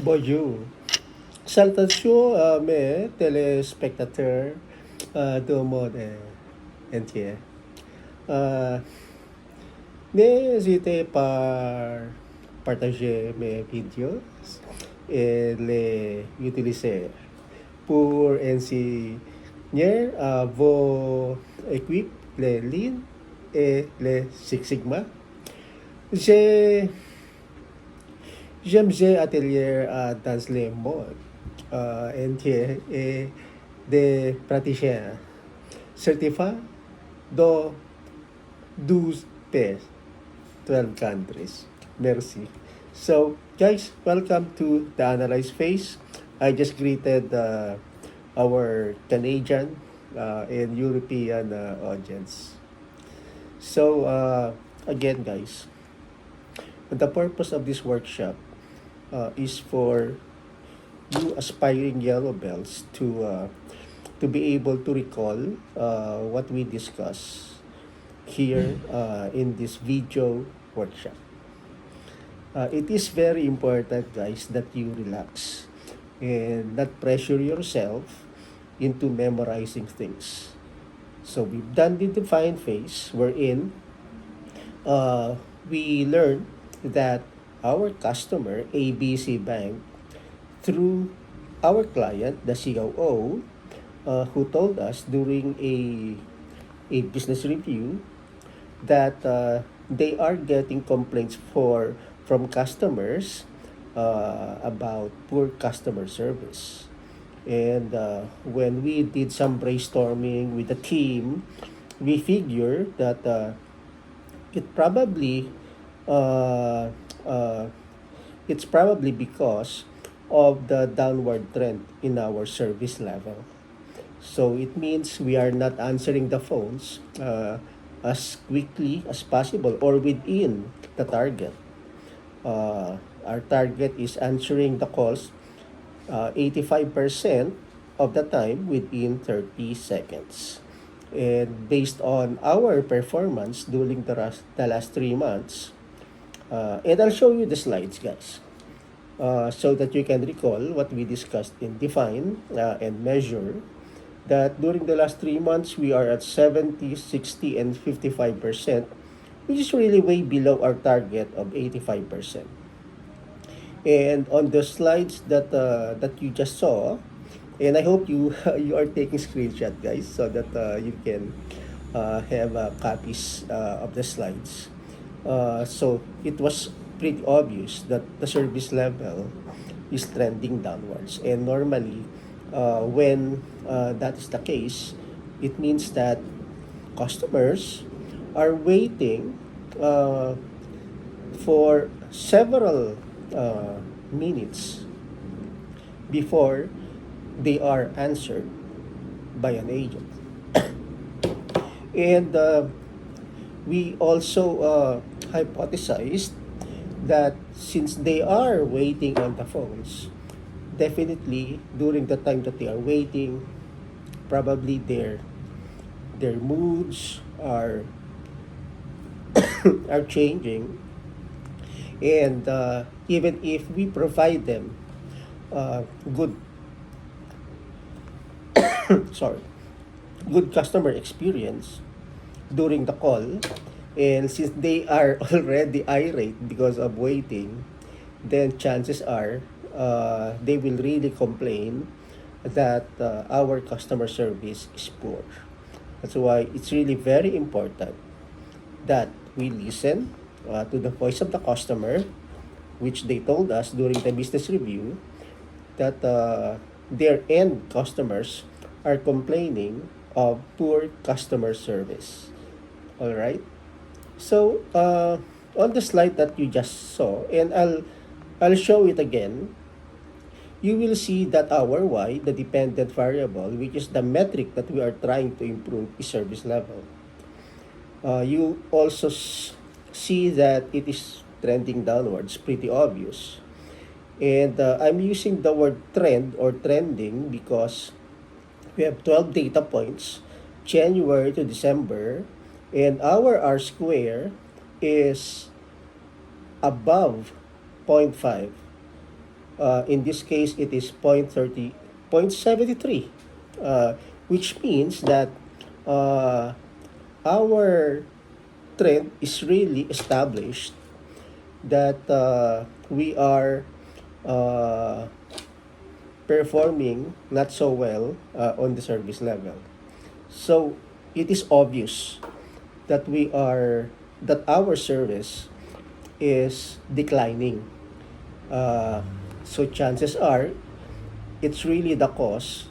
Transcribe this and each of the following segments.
Bonjour. Salutations à mes téléspectateurs du monde entier. Euh, N'hésitez pas à partager mes vidéos et les utiliser pour enseigner à vos équipes les lignes et les Six Sigma. J'ai J'aime ces ateliers dans le monde entier et des praticiens certifiés dans 12 pays, 12 countries. Merci. So, guys, welcome to the Analyze Phase. I just greeted our Canadian and European audience. So, again, guys, the purpose of this workshop is for you aspiring yellow belts to be able to recall what we discuss here in this video workshop. It is very important, guys, that you relax and not pressure yourself into memorizing things. So we've done the define phase wherein we learned that our customer, ABC Bank, through our client, the COO, who told us during a business review that they are getting complaints from customers about poor customer service. And when we did some brainstorming with the team, we figured that it probably uh, uh, it's probably because of the downward trend in our service level. So it means we are not answering the phones as quickly as possible or within the target. Our target is answering the calls 85% of the time within 30 seconds. And based on our performance during the last 3 months, and I'll show you the slides, guys, so that you can recall what we discussed in define and measure, that during the last 3 months, we are at 70, 60, and 55%, which is really way below our target of 85%. And on the slides that you just saw, and I hope you you are taking screenshot, guys, so that you can have copies of the slides. So it was pretty obvious that the service level is trending downwards. And normally, when that is the case, it means that customers are waiting for several minutes before they are answered by an agent. And we also hypothesized that since they are waiting on the phones, definitely during the time that they are waiting, probably their moods are changing. And even if we provide them good sorry good customer experience during the call, and since they are already irate because of waiting, then chances are they will really complain that our customer service is poor. That's why it's really very important that we listen to the voice of the customer, which they told us during the business review that their end customers are complaining of poor customer service. All right. So on the slide that you just saw, and I'll show it again, you will see that our y, the dependent variable, which is the metric that we are trying to improve, is service level. You also see that it is trending downwards, pretty obvious. And I'm using the word trend or trending because we have 12 data points, January to December, and our R square is above 0.5 In this case, it is 0.73, which means that uh, our trend is really established, that we are uh, performing not so well on the service level. So it is obvious that our service is declining. Uh, so chances are it's really the cause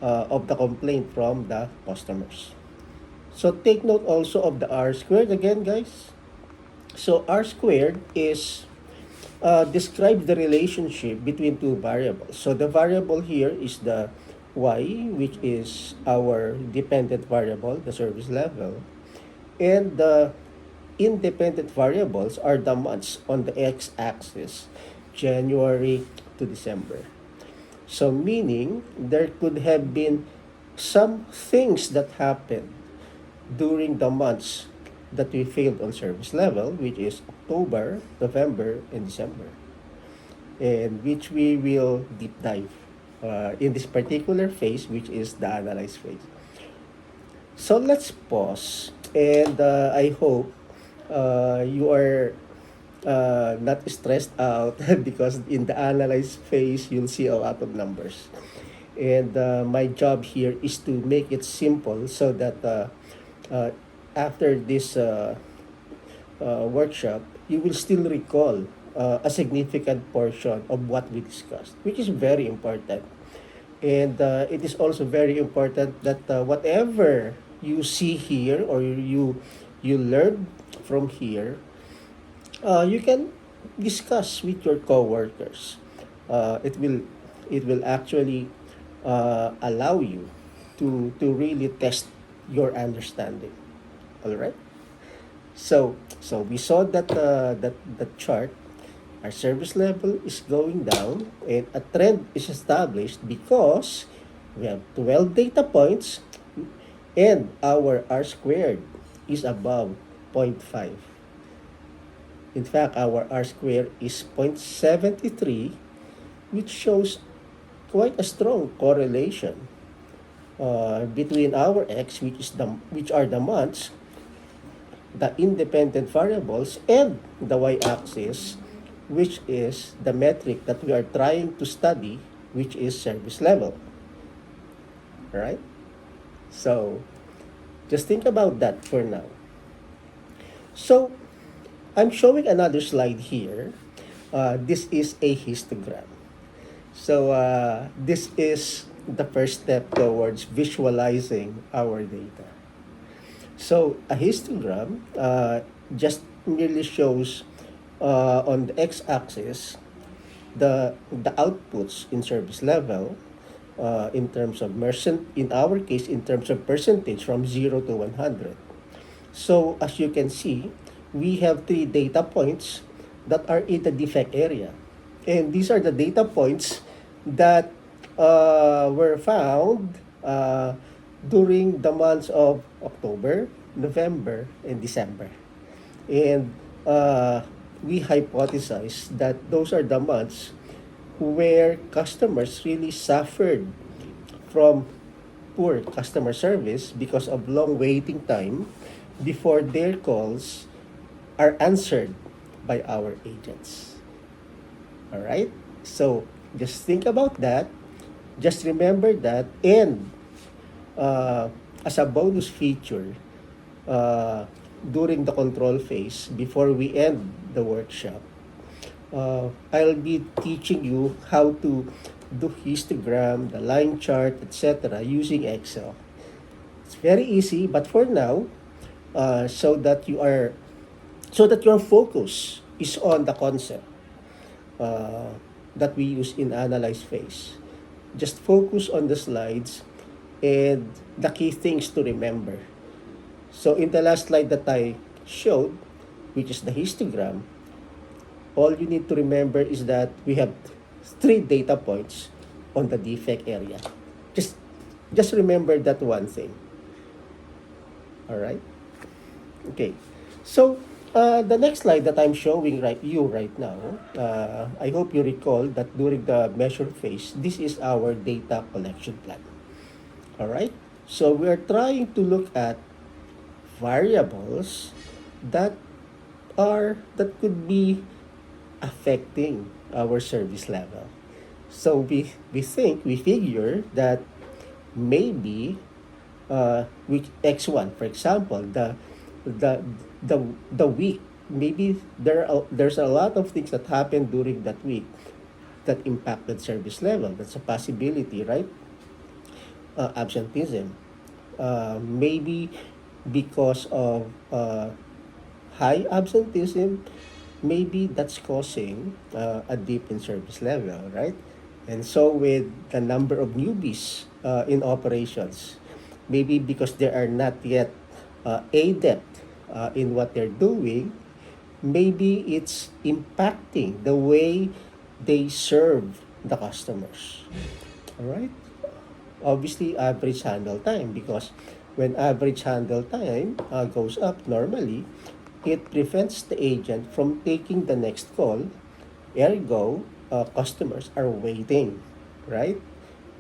of the complaint from the customers. So take note also of the R squared again, guys. So R squared is describes the relationship between two variables. So the variable here is the y, which is our dependent variable, the service level. And the independent variables are the months on the x-axis, January to December. So meaning there could have been some things that happened during the months that we failed on service level, which is October, November, and December, and which we will deep dive in this particular phase, which is the analyze phase. So let's pause, and I hope you are not stressed out because in the analyze phase, you'll see a lot of numbers. And my job here is to make it simple so that uh, after this workshop, you will still recall a significant portion of what we discussed, which is very important. And it is also very important that whatever you see here or you learn from here, you can discuss with your coworkers. It will actually allow you to really test your understanding. All right. So we saw that the chart, our service level is going down and a trend is established because we have 12 data points and our R squared is above 0.5. In fact, our R squared is 0.73, which shows quite a strong correlation between our x, which are the months, the independent variables, and the y-axis, which is the metric that we are trying to study, which is service level. All right? So just think about that for now. So I'm showing another slide here. This is a histogram. So this is the first step towards visualizing our data. So a histogram just merely shows on the x-axis the outputs in service level in terms of in our case, in terms of percentage from 0 to 100. So as you can see, we have 3 data points that are in the defect area. And these are the data points that were found during the months of October, November, and December. And we hypothesize that those are the months where customers really suffered from poor customer service because of long waiting time before their calls are answered by our agents. All right? So just think about that. Just remember that. And as a bonus feature, during the control phase, before we end the workshop, I'll be teaching you how to do histogram, the line chart, etc. using Excel. It's very easy, but for now, so that your focus is on the concept that we use in analyze phase. Just focus on the slides and the key things to remember. So in the last slide that I showed, which is the histogram, all you need to remember is that we have 3 data points on the defect area. Just remember that one thing. All right? Okay. So The next slide that I'm showing right now, I hope you recall that during the measure phase, this is our data collection plan. All right? So we are trying to look at variables that that could be affecting our service level. So we figure that maybe with X1, for example, the the week, maybe there's a lot of things that happened during that week that impacted service level. That's a possibility, right? Absenteeism, maybe because of high absenteeism, maybe that's causing a dip in service level, right? And so with the number of newbies in operations, maybe because they are not yet adept in what they're doing, maybe it's impacting the way they serve the customers. All right? Obviously, average handle time, because when average handle time goes up normally, it prevents the agent from taking the next call. Ergo, customers are waiting, right?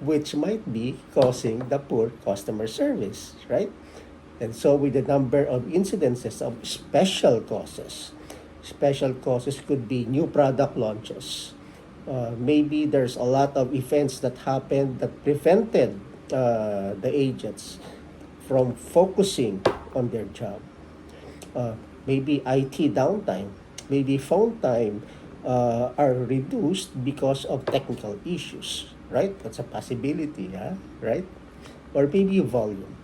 Which might be causing the poor customer service, right? And so with the number of incidences of special causes could be new product launches. Maybe there's a lot of events that happened that prevented the agents from focusing on their job. Maybe IT downtime, maybe phone time are reduced because of technical issues, right? That's a possibility, yeah, right? Or maybe volume.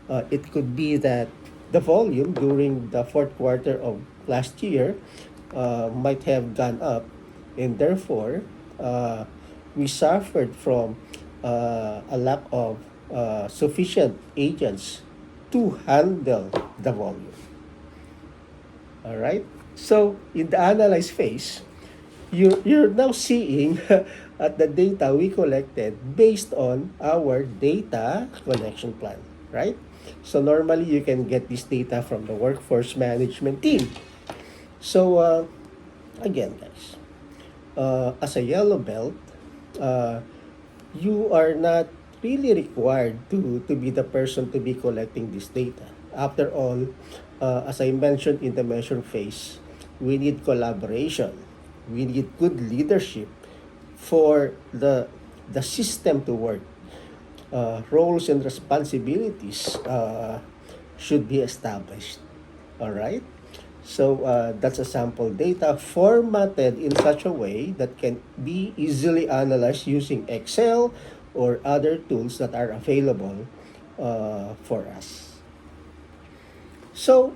It could be that the volume during the fourth quarter of last year might have gone up, and therefore we suffered from a lack of sufficient agents to handle the volume. All right. So in the analyze phase, you're now seeing at the data we collected based on our data collection plan, right? So normally you can get this data from the workforce management team. So again, guys, as a yellow belt, uh, you are not really required to be the person to be collecting this data. After all, as I mentioned in the measure phase, we need collaboration. We need good leadership for the system to work. Roles and responsibilities should be established. All right? So that's a sample data formatted in such a way that can be easily analyzed using Excel or other tools that are available for us. So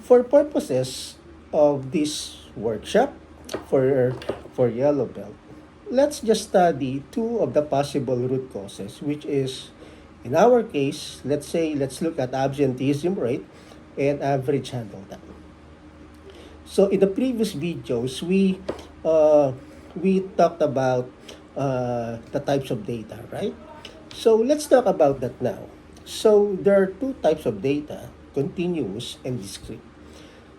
for purposes of this workshop for yellow belt, let's just study two of the possible root causes, which is, in our case, let's look at absenteeism rate and average handle time. So in the previous videos, we talked about the types of data, right? So let's talk about that now. So there are two types of data: continuous and discrete.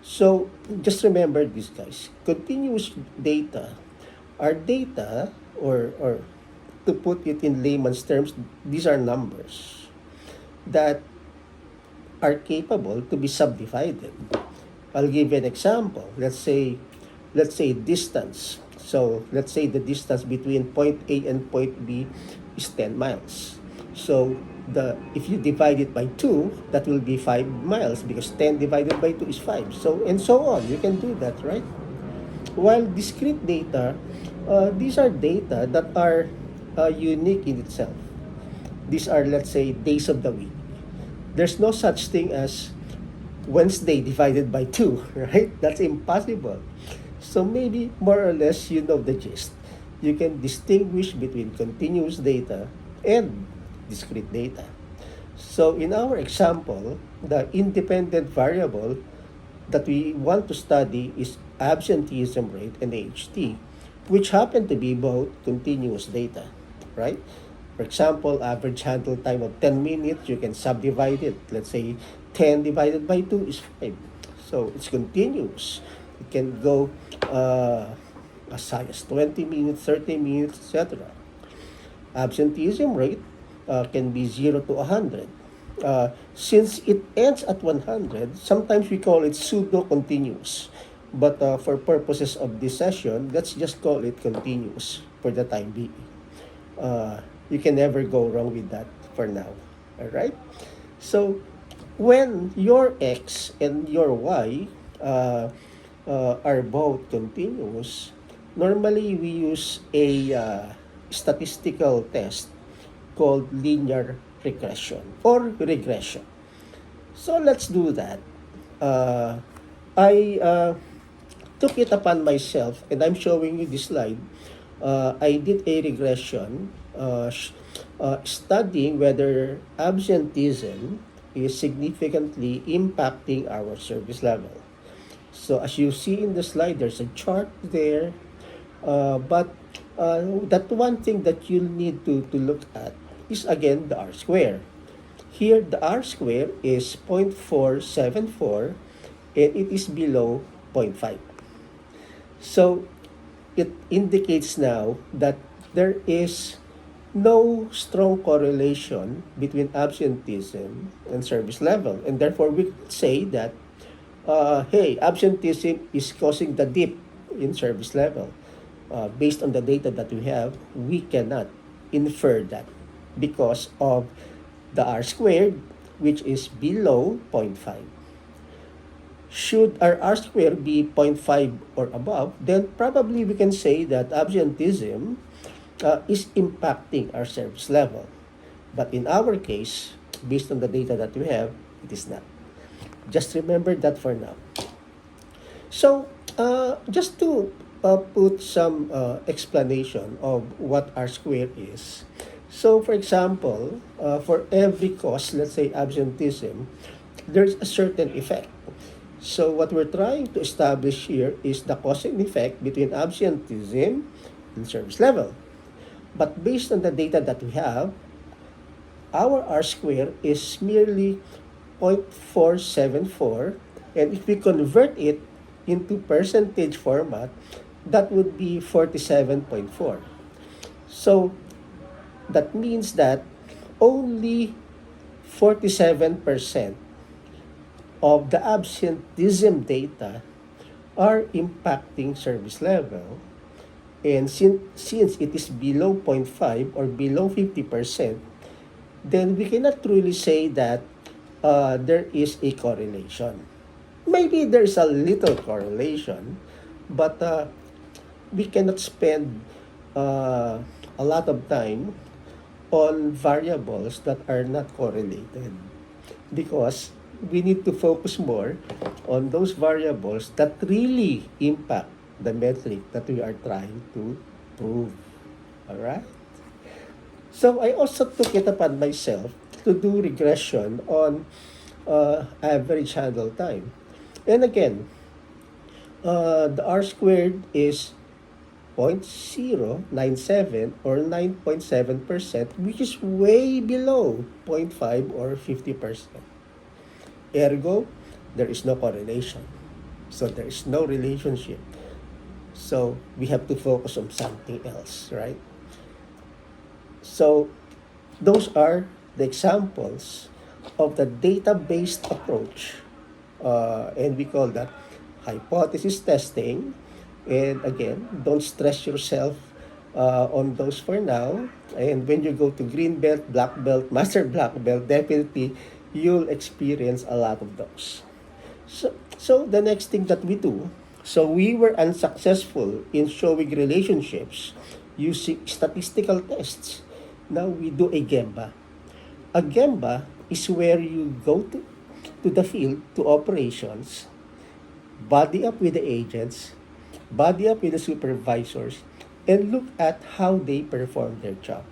So just remember this, guys. Continuous data are data, or to put it in layman's terms, these are numbers that are capable to be subdivided. I'll give you an example. Let's say distance. So let's say the distance between point A and point B is 10 miles. So if you divide it by 2, that will be 5 miles, because 10 divided by 2 is 5. So and so on. You can do that, right? While discrete data, these are data that are unique in itself. These are, let's say, days of the week. There's no such thing as Wednesday divided by 2, right? That's impossible. So maybe more or less you know the gist. You can distinguish between continuous data and discrete data. So in our example, the independent variable that we want to study is absenteeism rate and AHT, which happen to be both continuous data, right? For example, average handle time of 10 minutes, you can subdivide it. Let's say 10 divided by 2 is 5. So it's continuous. It can go as high as 20 minutes, 30 minutes, etc. Absenteeism rate can be 0 to 100. Since it ends at 100, sometimes we call it pseudo-continuous. But for purposes of this session, let's just call it continuous for the time being. You can never go wrong with that for now. All right? So, when your x and your y are both continuous, normally we use a statistical test called linear regression or regression. So let's do that. I took it upon myself, and I'm showing you this slide. I did a regression studying whether absenteeism is significantly impacting our service level. So as you see in the slide, there's a chart there. But that one thing that you'll need to look at is again the R square. Here, the R square is 0.474 and it is below 0.5. So it indicates now that there is no strong correlation between absenteeism and service level. And therefore, we could say that, hey, absenteeism is causing the dip in service level. Based on the data that we have, we cannot infer that because of the R squared, which is below 0.5. Should our R squared be 0.5 or above, then probably we can say that absenteeism is impacting our service level. But in our case, based on the data that we have, it is not. Just remember that for now. So, just to put some explanation of what R square is. So, for example, for every cause, let's say absenteeism, there's a certain effect. So, what we're trying to establish here is the cause and effect between absenteeism and service level. But based on the data that we have, our R square is merely 0.474, and if we convert it into percentage format, that would be 47.4. So that means that only 47% of the absenteeism data are impacting service level. And since it is below 0.5 or below 50%, then we cannot truly say that there is a correlation. Maybe there's a little correlation, but we cannot spend a lot of time on variables that are not correlated, because we need to focus more on those variables that really impact the metric that we are trying to prove. All right? So I also took it upon myself to do regression on average handle time. And again, the R squared is 0.097 or 9.7%, which is way below 0.5 or 50%. Ergo, there is no correlation. So there is no relationship. So we have to focus on something else, right? So those are the examples of the data-based approach. And we call that hypothesis testing. And again, don't stress yourself on those for now. And when you go to green belt, black belt, master black belt, definitely you'll experience a lot of those. So the next thing that we do, so we were unsuccessful in showing relationships using statistical tests. Now we do a Gemba. A Gemba is where you go to the field, to operations, body up with the agents, body up with the supervisors, and look at how they perform their job.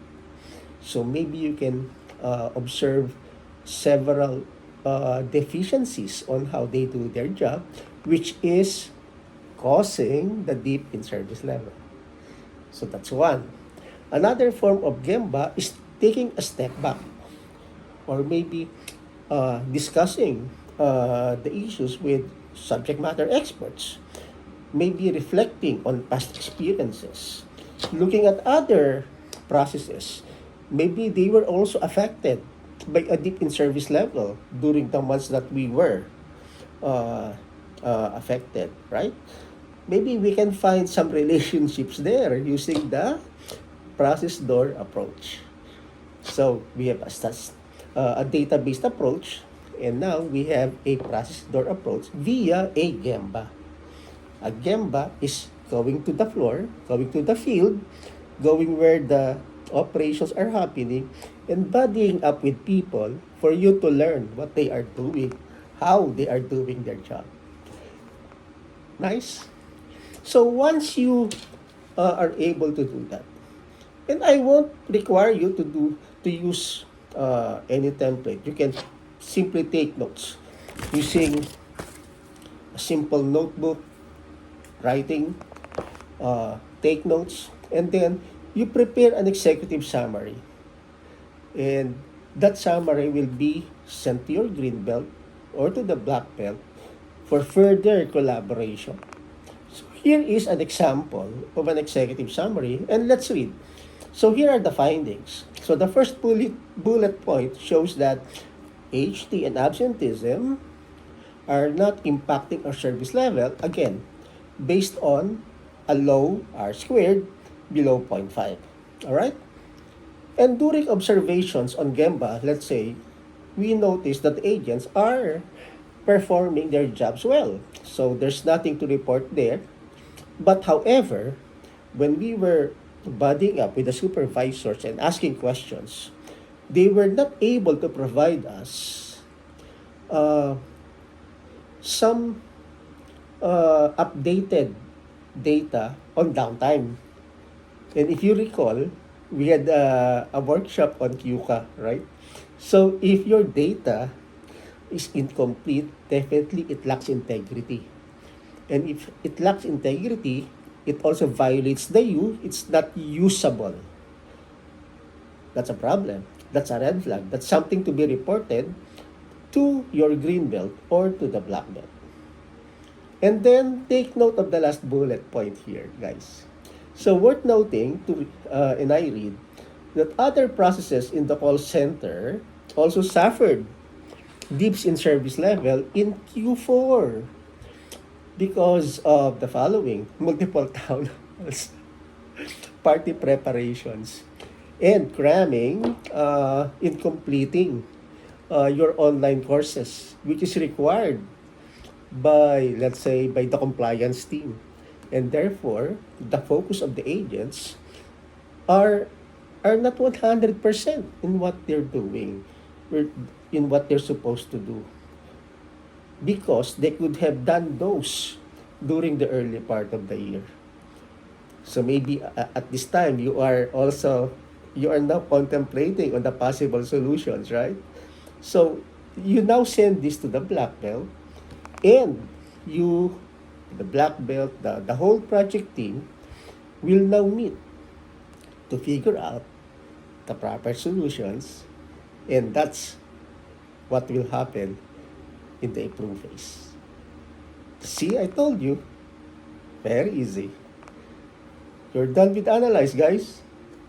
So maybe you can observe several deficiencies on how they do their job, which is causing the dip in service level. So that's one. Another form of Gemba is taking a step back, or maybe discussing the issues with subject matter experts, maybe reflecting on past experiences, looking at other processes. Maybe they were also affected by a dip in service level during the months that we were uh, affected, right? Maybe we can find some relationships there using the process door approach. So we have a data-based approach, and now we have a process door approach via a Gemba. A Gemba is going to the floor, going to the field, going where the operations are happening, and buddying up with people for you to learn what they are doing, how they are doing their job. Nice. So once you are able to do that, and I won't require you to use any template. You can simply take notes using a simple notebook, writing, take notes, and then you prepare an executive summary. And that summary will be sent to your green belt or to the black belt for further collaboration. So here is an example of an executive summary, and let's read. So here are the findings. So the first bullet point shows that HT and absenteeism are not impacting our service level, again, based on a low R squared below 0.5. All right? And during observations on Gemba, let's say, we noticed that agents are performing their jobs well. So there's nothing to report there. But however, when we were buddying up with the supervisors and asking questions, they were not able to provide us uh, some updated data on downtime. And if you recall, we had a workshop on QCA, right? So if your data is incomplete, definitely it lacks integrity. And if it lacks integrity, it also violates the U. It's not usable. That's a problem. That's a red flag. That's something to be reported to your green belt or to the black belt. And then take note of the last bullet point here, guys. So worth noting, and I read, that other processes in the call center also suffered dips in service level in Q4 because of the following: multiple town halls, party preparations, and cramming in completing your online courses, which is required by, let's say, by the compliance team. And therefore, the focus of the agents are are not 100% in what they're doing, in what they're supposed to do. Because they could have done those during the early part of the year. So maybe at this time you are now contemplating on the possible solutions, right? So you now send this to the black belt, and you the black belt, the whole project team will now meet to figure out the proper solutions, and that's what will happen in the improve phase. See, I told you. Very easy. You're done with analyze, guys.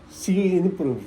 See you in improve.